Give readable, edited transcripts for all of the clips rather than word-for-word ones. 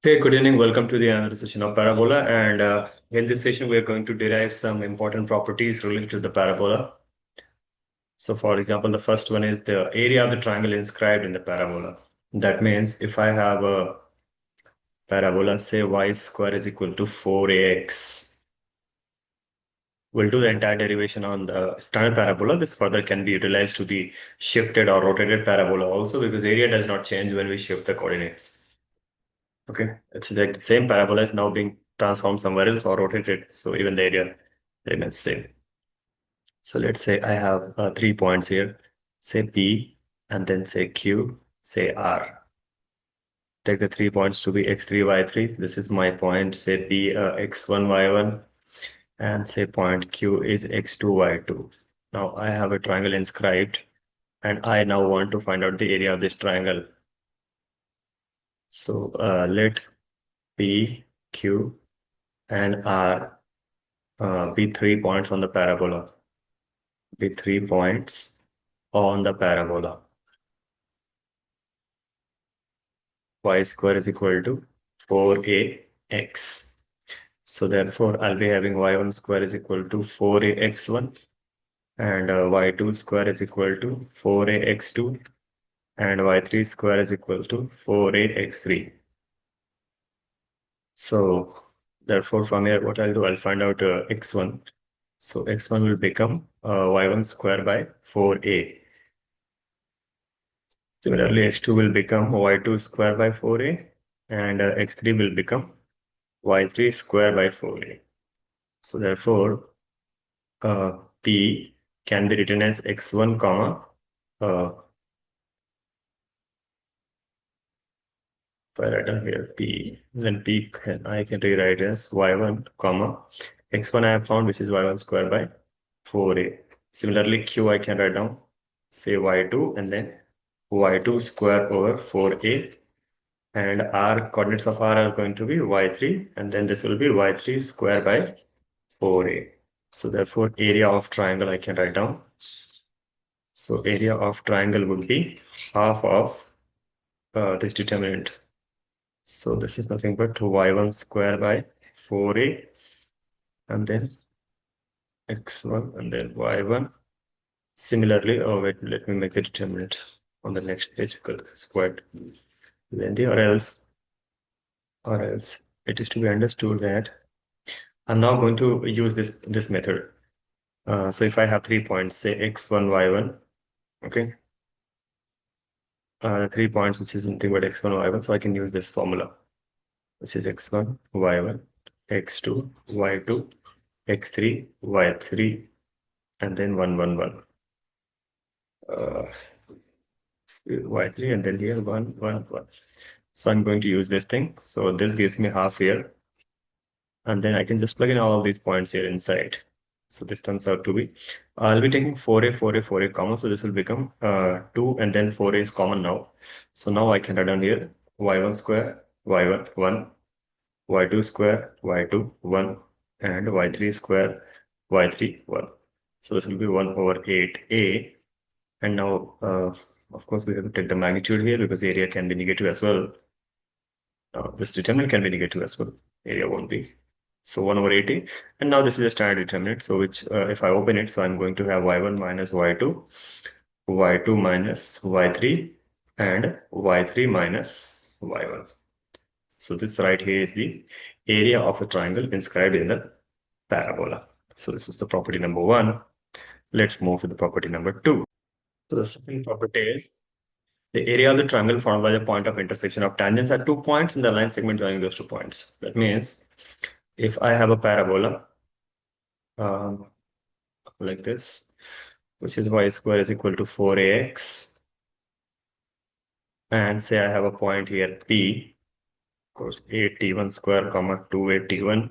Hey, good evening. Welcome to the another session of Parabola. And in this session, we are going to derive some important properties related to the parabola. So, for example, the first one is the area of the triangle inscribed in the parabola. That means if I have a parabola, say y square is equal to 4ax, we'll do the entire derivation on the standard parabola. This further can be utilized to the shifted or rotated parabola also because area does not change when we shift the coordinates. Okay, it's like the same parabola is now being transformed somewhere else or rotated, so even the area remains same. So let's say I have 3 points here, say P, and then say Q, say R. Take the 3 points to be x3, y3. This is my point, say P, x1, y1, and say point Q is x2, y2. Now I have a triangle inscribed, and I now want to find out the area of this triangle. So let P, Q, and R be 3 points on the parabola. Be 3 points on the parabola. Y square is equal to 4ax. So therefore, I'll be having y1 square is equal to 4ax1 and y2 square is equal to 4ax2 and y3 square is equal to 4ax3. So therefore, from here, what I'll do, I'll find out x1. So x1 will become y1 square by 4a. Similarly, x2 will become y2 square by 4a and x3 will become y3 square by 4a. So therefore, p can be written as x1 comma if I write down here p, then I can rewrite as y1 comma x1 I have found, which is y1 square by 4a. Similarly, q I can write down, say y2 and then y2 square over 4a, and r coordinates of r are going to be y3 and then this will be y3 square by 4a. So therefore area of triangle I can write down. So area of triangle would be half of this determinant. So this is nothing but y1 square by 4a and then x1 and then y1. Similarly, oh wait, let me make the determinant on the next page because this is quite lengthy, or else it is to be understood that I'm now going to use this method. So if I have 3 points, say x1, y1, okay, the 3 points which is nothing but x1, y1, so I can use this formula, which is x1, y1, x2, y2, x3, y3, and then 1, 1, 1. Y3 and then here 1, 1, 1. So I'm going to use this thing. So this gives me half here. And then I can just plug in all of these points here inside. So this turns out to be, I'll be taking 4a, 4a, 4a common. So this will become 2 and then 4a is common now. So now I can write down here y1 square, y1, 1, y2 square, y2, 1, and y3 square, y3, 1. So this will be 1 over 8a. And now, of course, we have to take the magnitude here because area can be negative as well. This determinant can be negative as well. Area won't be. So 1 over 80. And now this is a standard determinant. So which, if I open it, so I'm going to have y1 minus y2, y2 minus y3, and y3 minus y1. So this right here is the area of a triangle inscribed in the parabola. So this was the property number 1. Let's move to the property number 2. So the second property is the area of the triangle formed by the point of intersection of tangents at 2 points in the line segment joining those 2 points. That means if I have a parabola um, like this, which is y square is equal to 4ax, and say I have a point here P, of course, 8t1 square comma 2a t1,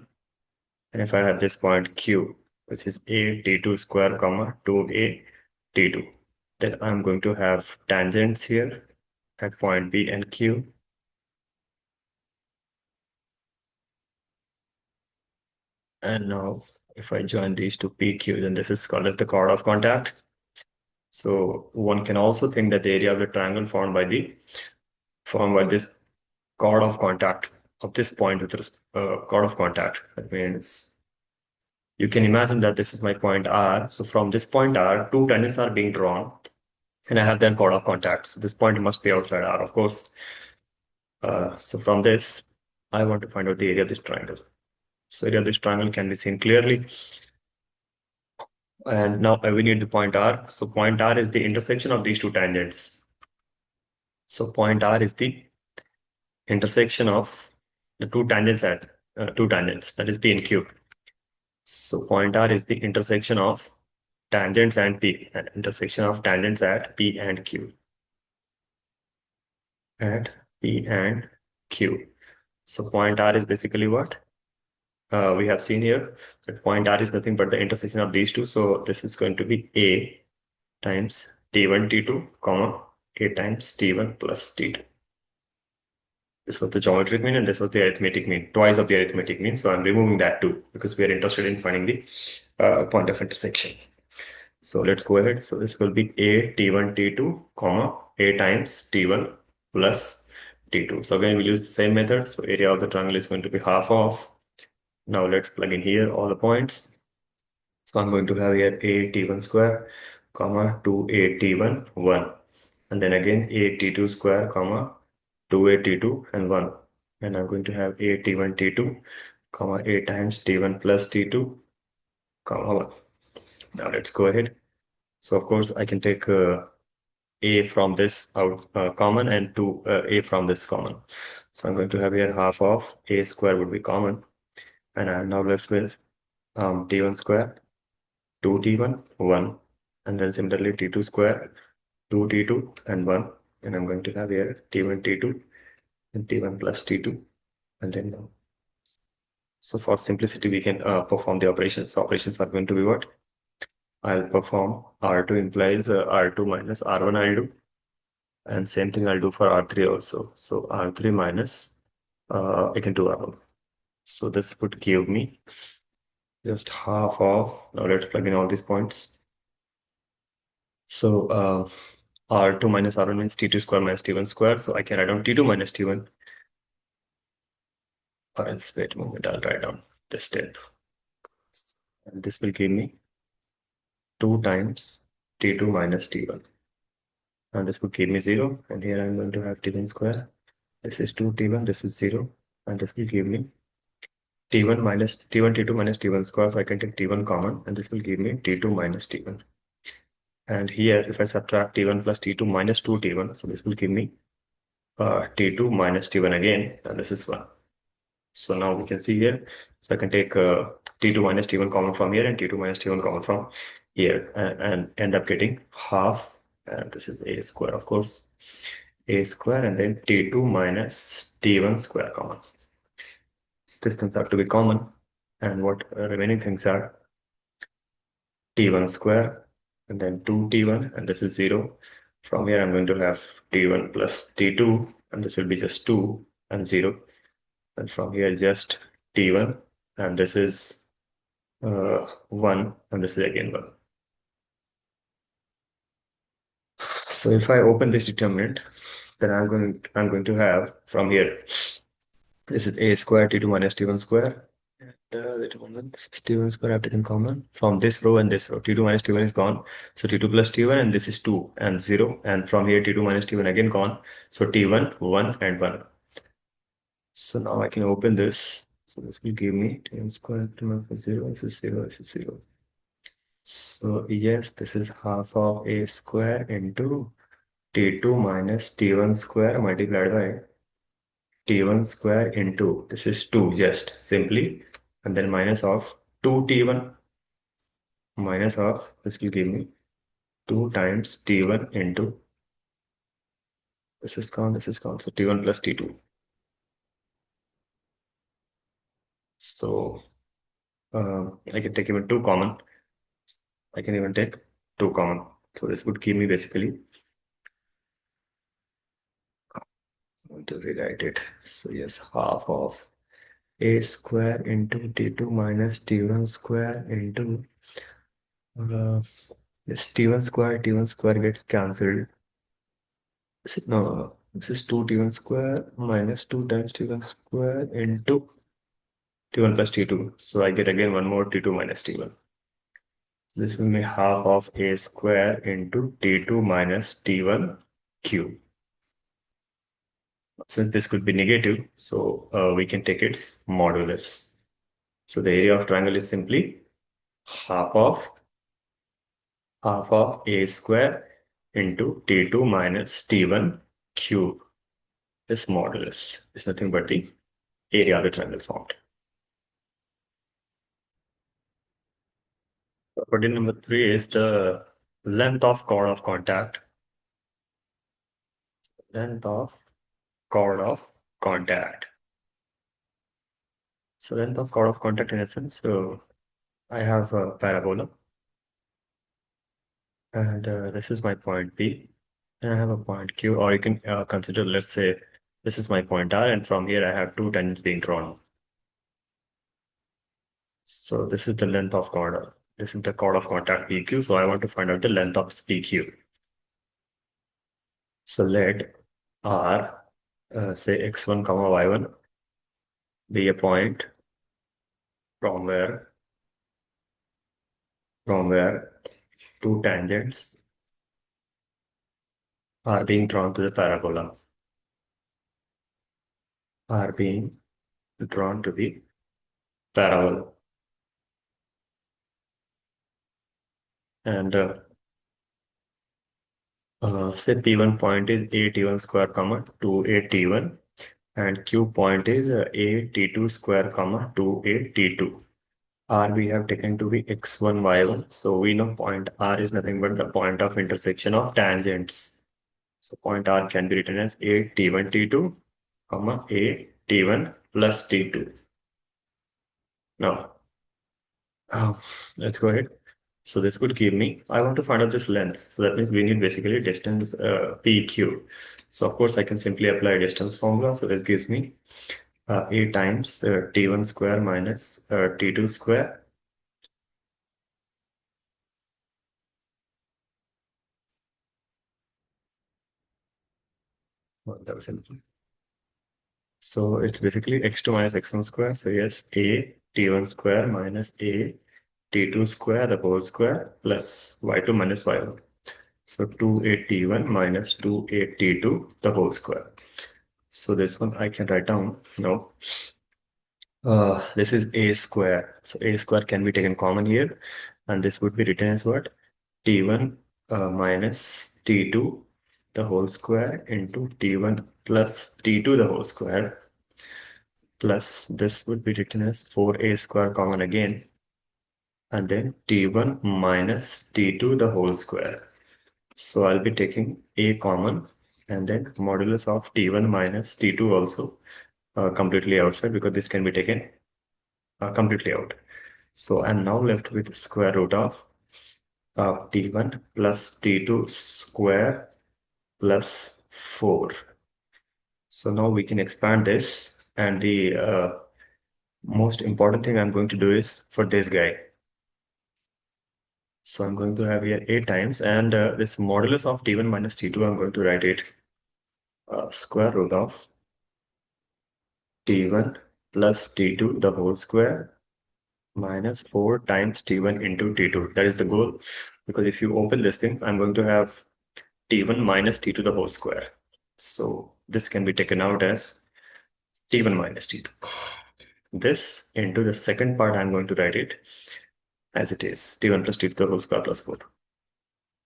and if I have this point Q, which is 8t2 square comma 2a t2, then I'm going to have tangents here at point P and Q. And now if I join these two PQ, then this is called as the chord of contact. So one can also think that the area of the triangle formed by this chord of contact of this point with this chord of contact. That means you can imagine that this is my point R. So from this point R, two tangents are being drawn, and I have then chord of contact. So this point must be outside R, of course. So from this, I want to find out the area of this triangle. So area of this triangle can be seen clearly. And now we need the point R. So point R is the intersection of these two tangents. So point R is the intersection of the two tangents at two tangents, that is P and Q. So point R is the intersection of tangents and P, intersection of tangents at P and Q. At P and Q. So point R is basically what? We have seen here that point R is nothing but the intersection of these two. So this is going to be A times T1, T2, comma, A times T1 plus T2. This was the geometric mean and this was the arithmetic mean, twice of the arithmetic mean. So I'm removing that too because we are interested in finding the point of intersection. So let's go ahead. So this will be A T1 T2, comma, A times T1 plus T2. So again, we use the same method. So area of the triangle is going to be half of. Now let's plug in here all the points. So I'm going to have here A T1 square, comma, 2A T1, 1. And then again A T2 square, comma, 2A T2 and 1. And I'm going to have A T1 T2, comma, A times T1 plus T2, comma, 1. Now let's go ahead. So of course I can take A from this out common and A from this common. So I'm going to have here half of A square would be common. And I'm now left with T1 square, 2T1, 1. And then similarly T2 square, 2T2 and 1. And I'm going to have here T1, T2 and T1 plus T2. And then so for simplicity, we can perform the operations. So operations are going to be what? I'll perform R2 implies R2 minus R1 I'll do. And same thing I'll do for R3 also. So R3 minus I can do R1. So this would give me just half of, now let's plug in all these points. So R2 minus R1 means T2 square minus T1 square. So I can write down T2 minus T1. Or else wait a moment, I'll write down this step. And this will give me 2 times T2 minus T1. And this would give me 0. And here I'm going to have T1 square. This is 2T1, this is 0. And this will give me T1 minus T1, T2 minus T1 square. So I can take T1 common, and this will give me T2 minus T1. And here, if I subtract T1 plus T2 minus 2T1, so this will give me T2 minus T1 again, and this is 1. So now we can see here. So I can take T2 minus T1 common from here and T2 minus T1 common from here and end up getting half. And this is A square, of course. A square and then T2 minus T1 square common. These things have to be common. And what remaining things are T1 square and then 2T1 and this is 0. From here I'm going to have T1 plus T2 and this will be just 2 and 0. And from here just T1 and this is 1 and this is again 1. So if I open this determinant, then I'm going to have from here, this is A square T2 minus T1 square. And the determinant T1 square I've taken common from this row and this row. T2 minus T1 is gone. So T2 plus T1 and this is 2 and 0. And from here T2 minus T1 again gone. So T1, 1 and 1. So now I can open this. So this will give me T1 square T1 0. This is 0. This is 0. So yes, this is half of A square into T2 minus T1 square multiplied by T1 square into, this is 2 just simply, and then minus of 2T1 minus of, this will give me 2 times T1 into, this is gone, so T1 plus T2. So I can take even 2 common. I can even take 2 common. So this would give me basically, I'm going to rewrite it. So yes, half of A square into T2 minus T1 square into this T1 square gets cancelled. No, This is 2t1 square minus 2 times t1 square into t1 plus t2. So I get again one more t2 minus t1. This will be half of a square into t2 minus t1 cube. Since this could be negative, so we can take its modulus. So the area of triangle is simply half of a square into t2 minus t1 cube. This modulus is nothing but the area of the triangle formed. Property number 3 is the length of chord of contact. Length of chord of contact. So length of chord of contact in essence, so I have a parabola, and this is my point P, and I have a point Q, or you can consider, let's say, this is my point R, and from here I have two tangents being drawn. So this is the length of chord. This is the chord of contact PQ, so I want to find out the length of this PQ. So let R, say x1 comma y1, be a point from where two tangents are being drawn to the parabola. Are being drawn to the parabola. And say P1 point is a T1 square comma 2a T1, and Q point is a T2 square comma 2a T2. R we have taken to be x1 y1, so we know point R is nothing but the point of intersection of tangents. So point R can be written as a T1 T2 comma a T1 plus T2. Now let's go ahead. So this would give me, I want to find out this length. So that means we need basically distance PQ. So of course I can simply apply a distance formula. So this gives me a times T1 square minus T2 square. Well, that was simple. So it's basically x2 minus x1 square. So yes, a T1 square minus a T2 square the whole square plus y2 minus y1. So 2a T1 minus 2a T2 the whole square. So this one I can write down now. This is a square. So a square can be taken common here, and this would be written as what? T1 minus T2 the whole square into T1 plus T2 the whole square, plus this would be written as 4a square common again, and then T1 minus T2 the whole square. So I'll be taking a common, and then modulus of T1 minus T2 also completely outside, because this can be taken completely out. So I'm now left with square root of T1 plus T2 square plus 4. So now we can expand this, and the most important thing I'm going to do is for this guy. So I'm going to have here a times, and this modulus of T1 minus T2, I'm going to write it square root of T1 plus T2 the whole square minus 4 times T1 into T2. That is the goal, because if you open this thing, I'm going to have T1 minus T2 the whole square. So this can be taken out as T1 minus T2. This into the second part, I'm going to write it as it is, T1 plus T2 the whole square plus 4.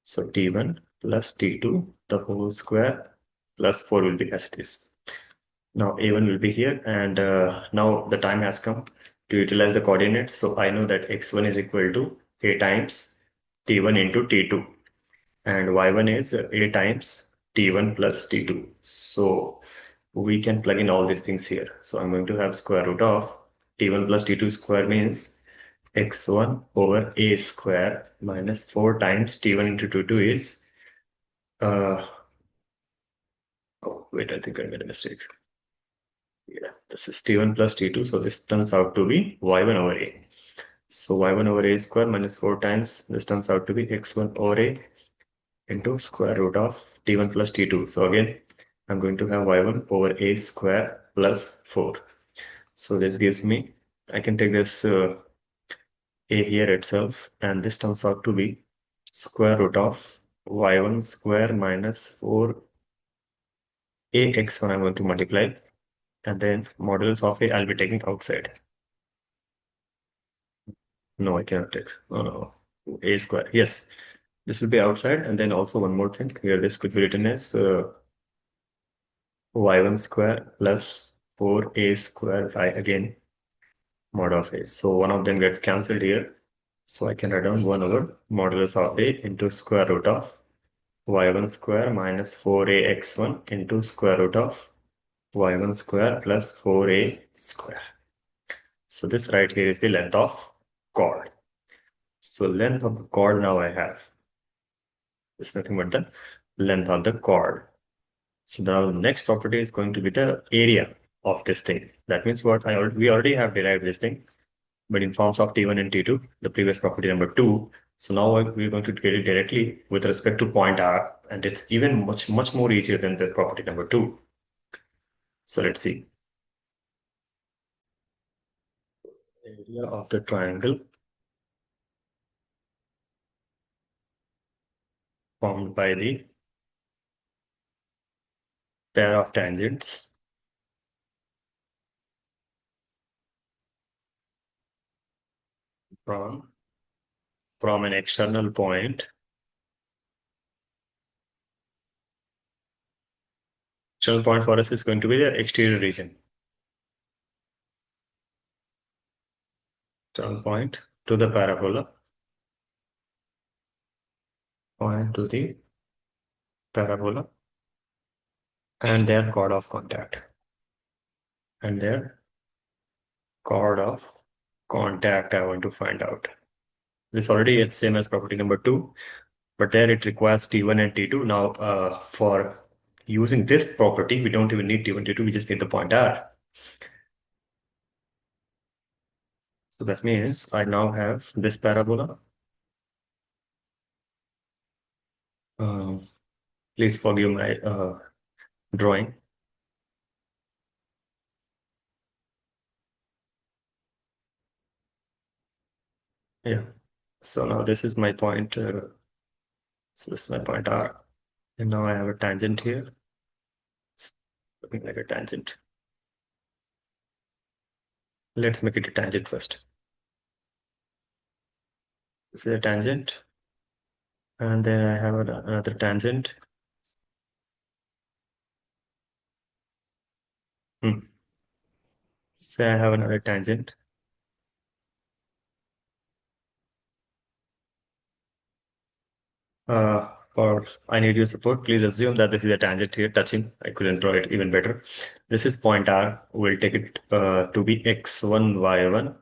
So T1 plus T2 the whole square plus 4 will be as it is. Now A1 will be here, and now the time has come to utilize the coordinates. So I know that x1 is equal to a times T1 into T2, and y1 is a times T1 plus T2. So we can plug in all these things here. So I'm going to have square root of T1 plus T2 square means x1 over a square minus 4 times T1 into T2 is oh wait, I think I made a mistake. Yeah, this is T1 plus T2, so this turns out to be y1 over a. So y1 over a square minus 4 times, this turns out to be x1 over a into square root of T1 plus T2. So again, I'm going to have y1 over a square plus 4. So this gives me, I can take this a here itself, and this turns out to be square root of y1 square minus 4 ax1 I'm going to multiply, and then modulus of a I'll be taking outside. No, I cannot take. Oh, no. A square. Yes, this will be outside, and then also one more thing here. This could be written as y1 square plus 4a square by again mod of a. So one of them gets cancelled here. So I can write down 1 over modulus of a into square root of y1 square minus 4ax1 into square root of y1 square plus 4a square. So this right here is the length of chord. So length of the chord now I have is nothing but the length of the chord. So now the next property is going to be the area of this thing. That means what we already have derived this thing, but in forms of T1 and T2, the previous property number 2. So now we're going to get it directly with respect to point R, and it's even much more easier than the property number 2. So let's see. Area of the triangle formed by the pair of tangents from an external point. External point for us is going to be the exterior region. External point to the parabola. Point to the parabola and their chord of contact. And their chord of contact I want to find out. This already is same as property number 2, but there it requires T1 and T2. Now for using this property, we don't even need T1, T2, we just need the point R. So that means I now have this parabola. Please forgive my drawing. Yeah. So now this is my point. So this is my point R. And now I have a tangent here. It's looking like a tangent. Let's make it a tangent first. This is a tangent. And then I have another tangent. Say I have another tangent. For I need your support. Please assume that this is a tangent here touching. I couldn't draw it even better. This is point R. We'll take it to be x1, y1.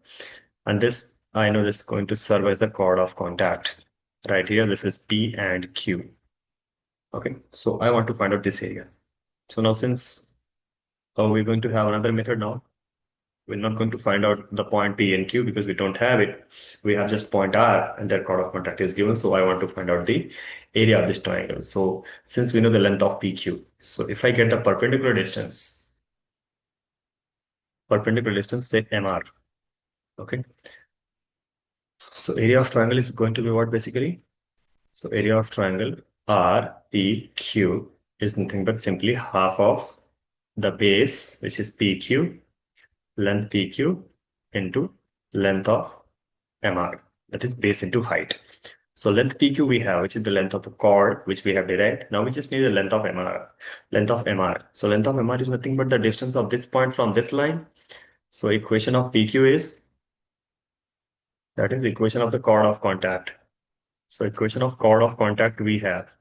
And this, I know this is going to serve as the chord of contact. Right here, this is P and Q. Okay, so I want to find out this area. So now since we're going to have another method now, we're not going to find out the point P and Q because we don't have it. We have just point R and their chord of contact is given. So I want to find out the area of this triangle. So since we know the length of PQ, so if I get the perpendicular distance, say MR. Okay. So area of triangle is going to be what basically? So area of triangle RPQ is nothing but simply half of the base, which is PQ, length PQ into length of MR, that is base into height. So length PQ we have, which is the length of the chord, which we have derived. Now we just need the length of MR. So length of MR is nothing but the distance of this point from this line. So equation of PQ is, that is equation of the chord of contact. So equation of chord of contact we have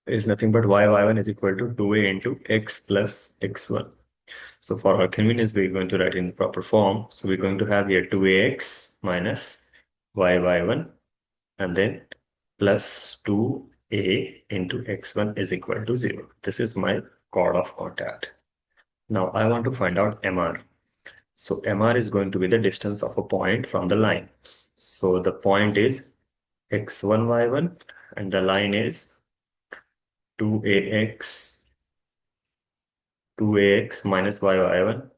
is nothing but y1 is equal to 2a into x plus x1. So for our convenience, we're going to write in proper form. So we're going to have here 2ax minus y1 and then plus 2a into x1 is equal to 0. This is my chord of contact. Now I want to find out MR. So MR is going to be the distance of a point from the line. So the point is x1, y1 and the line is 2ax 2ax minus y1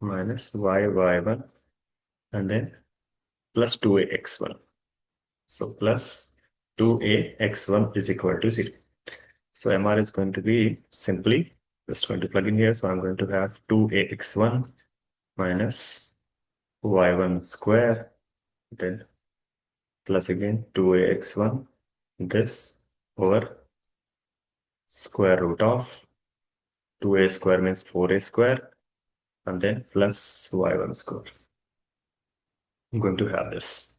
minus y1 and then plus 2ax1. So plus 2ax1 is equal to 0. So MR is going to be simply just going to plug in here. So I'm going to have 2ax1 minus y1 square, then plus again 2ax1, this over square root of 2a square means 4a square, and then plus y1 square. I'm going to have this.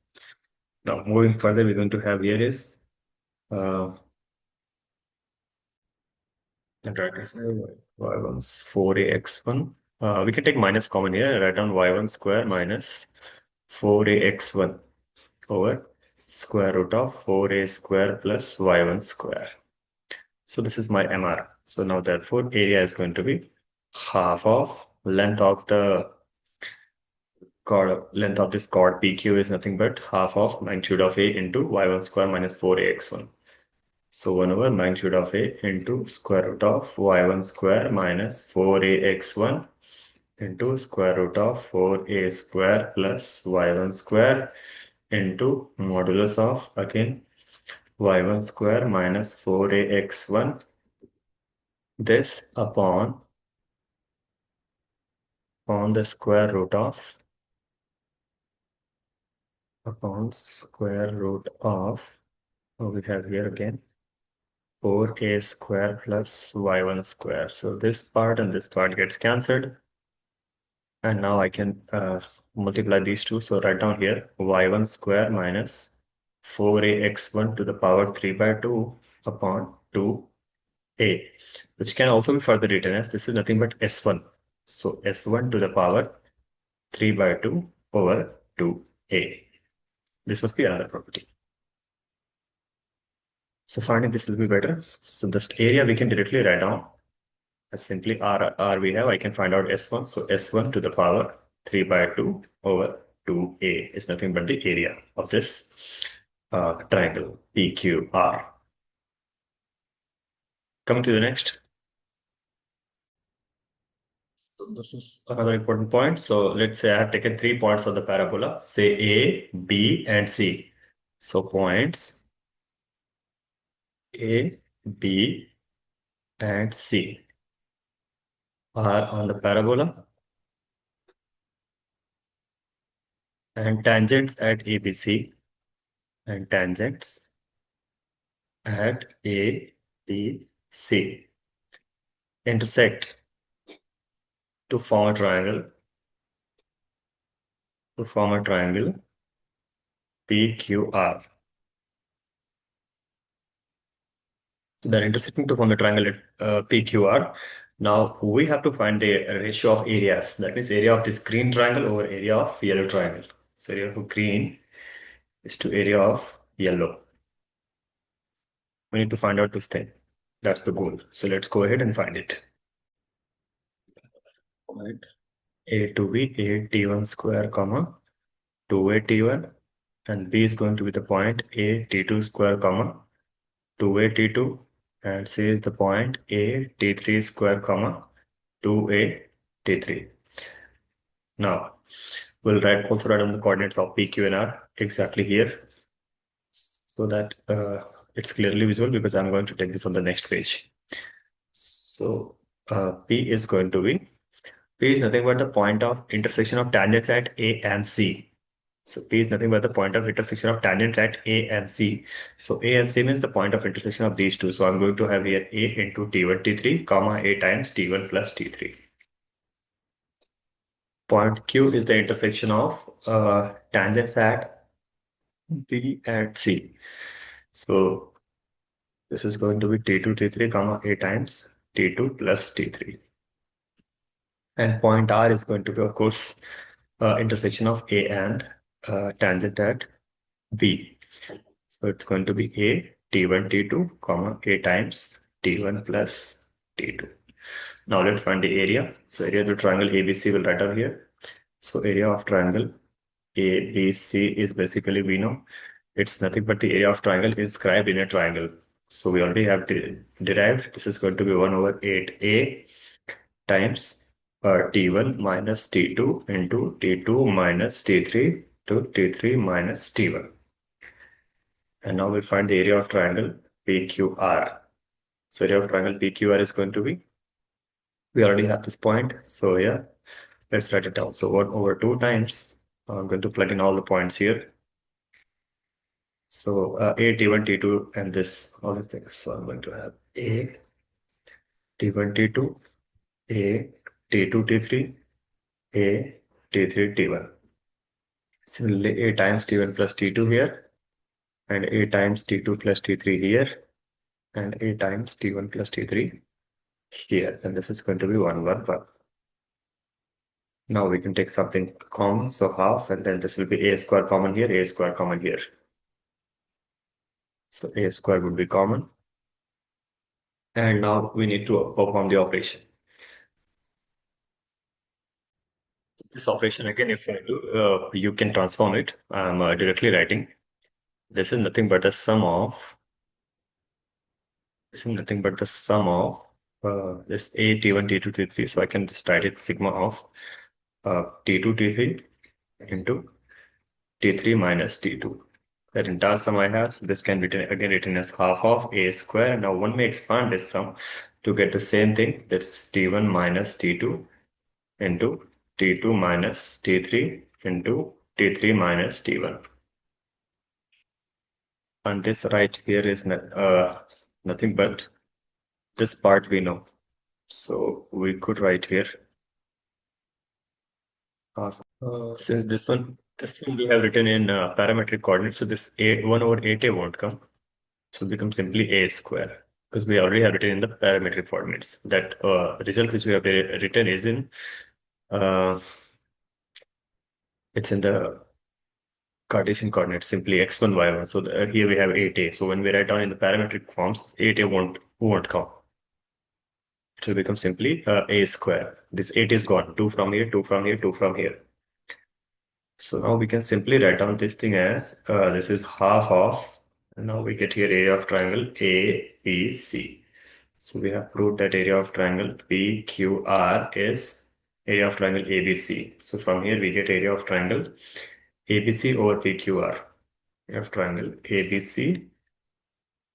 Now moving further, we're going to have here is and try to say y1's 4ax1. We can take minus common here and write down y1 square minus 4ax1 over square root of 4a square plus y1 square. So this is my MR. So now therefore area is going to be half of length of the chord. Length of this chord PQ is nothing but half of magnitude of A into y1 square minus 4ax1. So 1 over magnitude of A into square root of y1 square minus 4ax1 into square root of 4a square plus y1 square into modulus of again y1 square minus 4ax1, this upon the square root of we have here again 4a square plus y1 square. So this part and this part gets cancelled. And now I can multiply these two. So write down here y1 square minus 4ax1 to the power 3 by 2 upon 2a, which can also be further written as this is nothing but s1. So s1 to the power 3 by 2 over 2a. This must be another property. So finding this will be better. So this area we can directly write down as simply R we have. I can find out S1. So S1 to the power 3 by 2 over 2A is nothing but the area of this triangle PQR. Coming to the next. So this is another important point. So let's say I have taken 3 points of the parabola, say A, B, and C. So points A, B, and C are on the parabola, and tangents at ABC and tangents at A, B, C intersect to form a triangle PQR. So they're intersecting to form a triangle PQR. Now we have to find the ratio of areas. That means area of this green triangle over area of yellow triangle. So area of green is to area of yellow. We need to find out this thing. That's the goal. So let's go ahead and find it. Right. A to B, A T1 square, comma, 2A T1, and B is going to be the point A T2 square, comma, 2A T2, and C is the point A T3 square, comma, 2A T3. Now, we'll also write on the coordinates of P, Q, and R exactly here so that it's clearly visible because I'm going to take this on the next page. So P is going to be, P is nothing but the point of intersection of tangents at A and C. So P is nothing but the point of intersection of tangents at A and C. So A and C means the point of intersection of these two. So I'm going to have here A into T1, T3, comma A times T1 plus T3. Point Q is the intersection of tangents at B and C. So this is going to be T2, T3, comma A times T2 plus T3. And point R is going to be, of course, intersection of A and tangent at B. So it's going to be A T1, T2, comma A times T1 plus T2. Now let's find the area. So area of the triangle ABC will write out here. So area of triangle ABC is basically, we know, it's nothing but the area of triangle inscribed in a triangle. So we already have derived. This is going to be 1 over 8a times T1 minus T2 into T2 minus T3 to T3 minus T1. And now we find the area of triangle PQR. So area of triangle PQR is going to be, we already have this point. So yeah, let's write it down. So 1 over 2 times, I'm going to plug in all the points here. So A, T1, T2, and this, all these things. So I'm going to have A, T1, T2, A, T2, T3, A, T3, T1. Similarly, A times T1 plus T2 here, and A times T2 plus T3 here, and A times T1 plus T3 here. And this is going to be 1, 1, 1. Now we can take something common, so half, and then this will be A square common here, A square common here. So A square would be common. And now we need to perform the operation. This operation again, if I do, you can transform it. I'm directly writing. This is nothing but the sum of. This is nothing but the sum of this A T1 T2 T3. So I can just write it sigma of T2 T3 into T3 minus T2. That entire sum I have. So this can be written as half of A square. Now one may expand this sum to get the same thing. That's T1 minus T2 into T2 minus T3 into T3 minus T1. And this right here is nothing but this part we know. So we could write here. Since this one we have written in parametric coordinates, so this 1 over 8a won't come. So it becomes simply a square because we already have written in the parametric coordinates. That result which we have written is in it's in the Cartesian coordinates, simply x1, y1. So here we have 8a. So when we write down in the parametric forms, 8a won't come. It will become simply a square. This 8 is gone. 2 from here, 2 from here, 2 from here. So now we can simply write down this thing as this is half of, and now we get here area of triangle ABC. So we have proved that area of triangle PQR is area of triangle ABC. So from here we get area of triangle ABC over PQR. Area of triangle ABC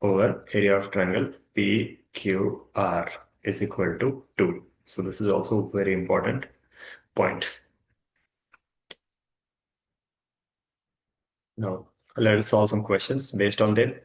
over area of triangle PQR is equal to 2. So this is also a very important point. Now, let us solve some questions based on them.